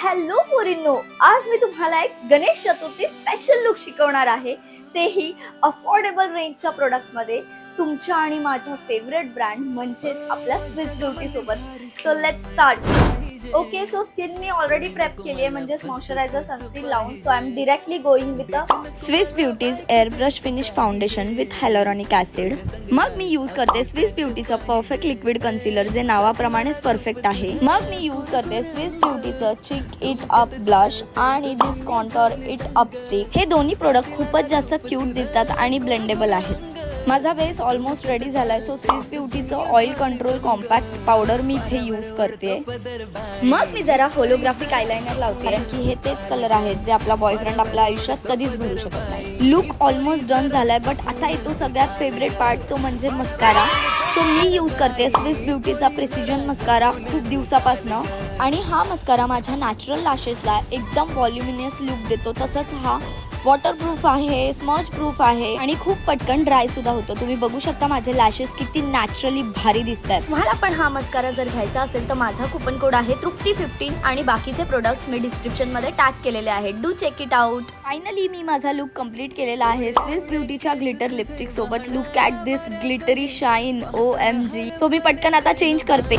Hello पोरींनो, आज मी तुम्हाला एक गणेश चतुर्थी स्पेशल लुक शिकवणार आहे, तेही अफोर्डेबल रेंजच्या प्रोडक्ट मध्ये तुमच्या आणि माझ्या फेवरेट ब्रँड म्हणजेच आपल्या स्विस ब्युटी सोबत. So let's start. Okay, so skin मी ऑलरेडी प्रेप केली आहे, म्हणजे मॉइश्चरायझर सनस्क्रीन लावून. So I am directly going with a Swiss beauty's air brush finish foundation with hyaluronic acid. मग मी यूज करते स्विस ब्युटीचं परफेक्ट लिक्विड कन्सिलर, जे नावाप्रमाणेच परफेक्ट आहे. मग मी यूज करते स्विस ब्युटीचं चिक इट अप ब्लश आणि this contour it up stick. हे दोन्ही प्रोडक्ट खूपच जास्त क्यूट दिसतात आणि ब्लेंडेबल आहेत. माझा बेस ऑलमोस्ट रेडी झालाय. सो स्विस ब्युटीचं ऑइल कंट्रोल कॉम्पॅक्ट पावडर मी इथे यूज करते. मग मी जरा होलोग्राफिक आयलाइनर लावते, कारण की हे तेच कलर आहेत जे आपला बॉयफ्रेंड आपल्या आयुष्यात कधीच भरू शकत नाही. लुक ऑलमोस्ट डन झालाय, बट आता येतो सगळ्यात फेवरेट पार्ट, तो म्हणजे मस्कारा. सो मी यूज करते स्विस ब्युटीचा प्रिसिजन मस्कारा खूप दिवसापासनं, आणि हा मस्कारा माझ्या नॅचरल लॅशेसला एकदम व्हॉल्युमिनियस लुक देतो. तसंच हा वॉटरप्रूफ आहे, स्मज प्रूफ आहे आणि खूप पटकन ड्राय सुद्धा होतो. तुम्ही बघू शकता माझे लॅशेस किती नॅचरली भारी दिसतात. तुम्हाला पण हा मस्कारा जर घ्यायचा असेल तर माझा कुपन कोड आहे तृप्ती15 आणि बाकीचे प्रोडक्ट्स मी डिस्क्रिप्शन मध्ये टॅग केलेले आहेत. Do check it out. Finally मी माझा लुक कंप्लीट केलेला आहे स्विस ब्युटीच्या ग्लिटर लिपस्टिक सोबत. Look at this glittery shine, OMG. So मी पटकन आता चेंज करते.